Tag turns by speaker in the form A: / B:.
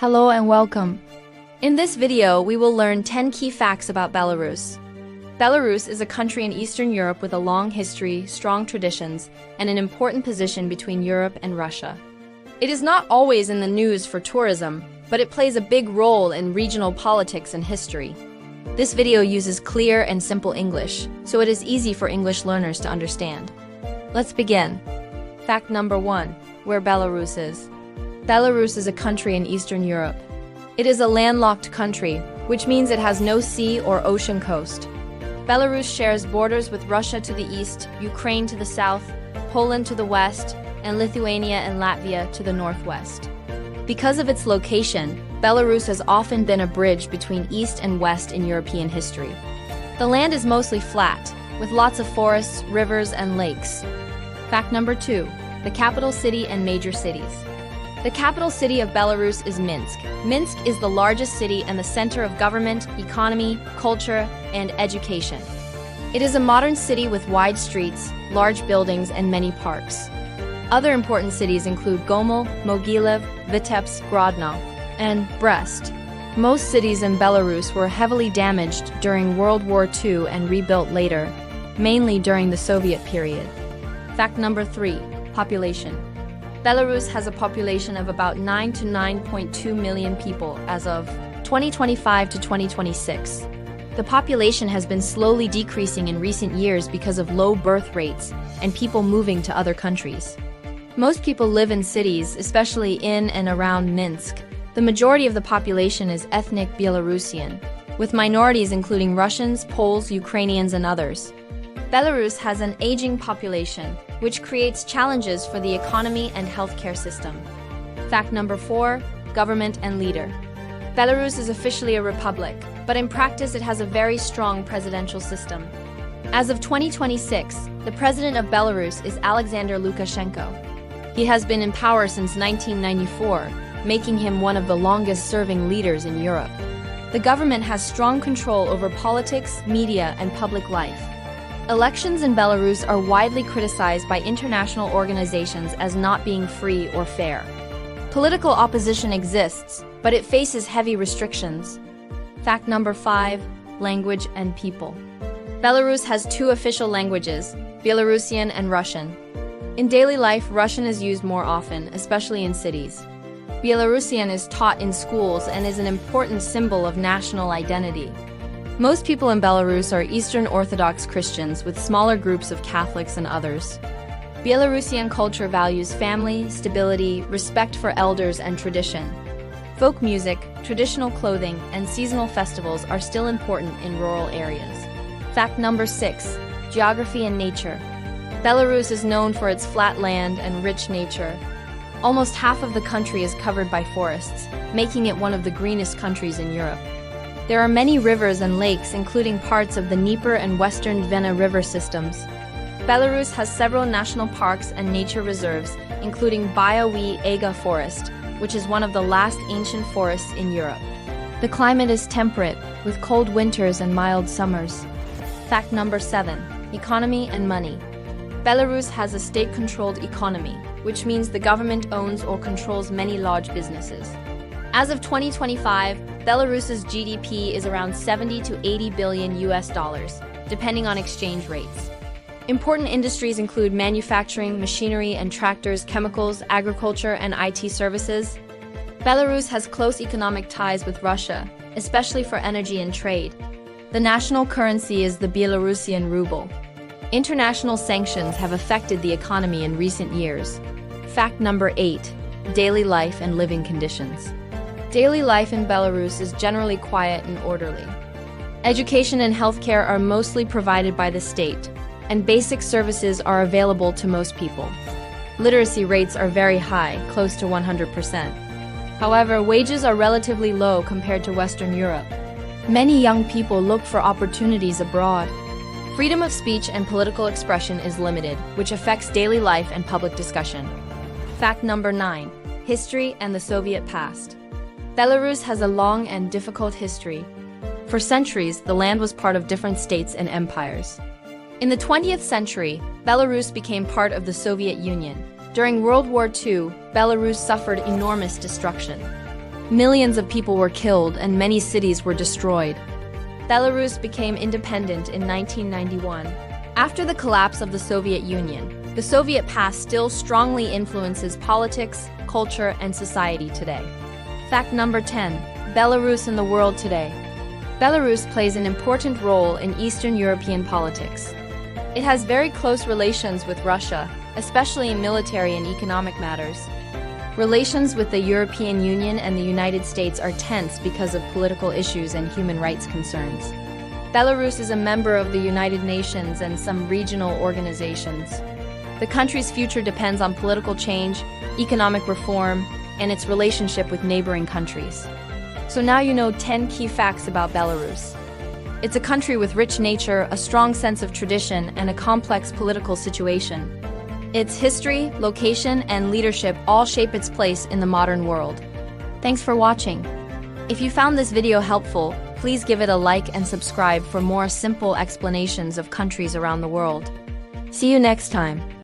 A: Hello and welcome. In this video, we will learn 10 key facts about Belarus. Belarus is a country in Eastern Europe with a long history, strong traditions, and an important position between Europe and Russia. It is not always in the news for tourism, but it plays a big role in regional politics and history. This video uses clear and simple English, so it is easy for English learners to understand. Let's begin. Fact number 1, where Belarus is. Belarus is a country in Eastern Europe. It is a landlocked country, which means it has no sea or ocean coast. Belarus shares borders with Russia to the east, Ukraine to the south, Poland to the west, and Lithuania and Latvia to the northwest. Because of its location, Belarus has often been a bridge between east and west in European history. The land is mostly flat, with lots of forests, rivers, and lakes. Fact number 2, the capital city and major cities. The capital city of Belarus is Minsk. Minsk is the largest city and the center of government, economy, culture, and education. It is a modern city with wide streets, large buildings, and many parks. Other important cities include Gomel, Mogilev, Vitebsk, Grodno, and Brest. Most cities in Belarus were heavily damaged during World War II and rebuilt later, mainly during the Soviet period. Fact number 3, population. Belarus has a population of about 9 to 9.2 million people as of 2025 to 2026. The population has been slowly decreasing in recent years because of low birth rates and people moving to other countries. Most people live in cities, especially in and around Minsk. The majority of the population is ethnic Belarusian, with minorities including Russians, Poles, Ukrainians, and others. Belarus has an aging population, which creates challenges for the economy and healthcare system. Fact number 4, government and leader. Belarus is officially a republic, but in practice it has a very strong presidential system. As of 2026, the president of Belarus is Alexander Lukashenko. He has been in power since 1994, making him one of the longest-serving leaders in Europe. The government has strong control over politics, media, and public life. Elections in Belarus are widely criticized by international organizations as not being free or fair. Political opposition exists, but it faces heavy restrictions. Fact number 5, language and people. Belarus has 2 official languages, Belarusian and Russian. In daily life, Russian is used more often, especially in cities. Belarusian is taught in schools and is an important symbol of national identity. Most people in Belarus are Eastern Orthodox Christians with smaller groups of Catholics and others. Belarusian culture values family, stability, respect for elders, and tradition. Folk music, traditional clothing, and seasonal festivals are still important in rural areas. Fact number 6, geography and nature. Belarus is known for its flat land and rich nature. Almost half of the country is covered by forests, making it one of the greenest countries in Europe. There are many rivers and lakes, including parts of the Dnieper and Western Двина river systems. Belarus has several national parks and nature reserves, including Białowieża Ega Forest, which is one of the last ancient forests in Europe. The climate is temperate, with cold winters and mild summers. Fact number 7, economy and money. Belarus has a state-controlled economy, which means the government owns or controls many large businesses. As of 2025, Belarus's GDP is around 70 to 80 billion US dollars, depending on exchange rates. Important industries include manufacturing, machinery and tractors, chemicals, agriculture, and IT services. Belarus has close economic ties with Russia, especially for energy and trade. The national currency is the Belarusian ruble. International sanctions have affected the economy in recent years. Fact number 8, daily life and living conditions. Daily life in Belarus is generally quiet and orderly. Education and healthcare are mostly provided by the state, and basic services are available to most people. Literacy rates are very high, close to 100%. However, wages are relatively low compared to Western Europe. Many young people look for opportunities abroad. Freedom of speech and political expression is limited, which affects daily life and public discussion. Fact number 9, history and the Soviet past. Belarus has a long and difficult history. For centuries, the land was part of different states and empires. In the 20th century, Belarus became part of the Soviet Union. During World War II, Belarus suffered enormous destruction. Millions of people were killed and many cities were destroyed. Belarus became independent in 1991. After the collapse of the Soviet Union, the Soviet past still strongly influences politics, culture, and society today. Fact number 10. Belarus in the world today. Belarus plays an important role in Eastern European politics. It has very close relations with Russia, especially in military and economic matters. Relations with the European Union and the United States are tense because of political issues and human rights concerns. Belarus is a member of the United Nations and some regional organizations. The country's future depends on political change, economic reform, and its relationship with neighboring countries. So now you know 10 key facts about Belarus. It's a country with rich nature, a strong sense of tradition, and a complex political situation. Its history, location, and leadership all shape its place in the modern world. Thanks for watching. If you found this video helpful, please give it a like and subscribe for more simple explanations of countries around the world. See you next time.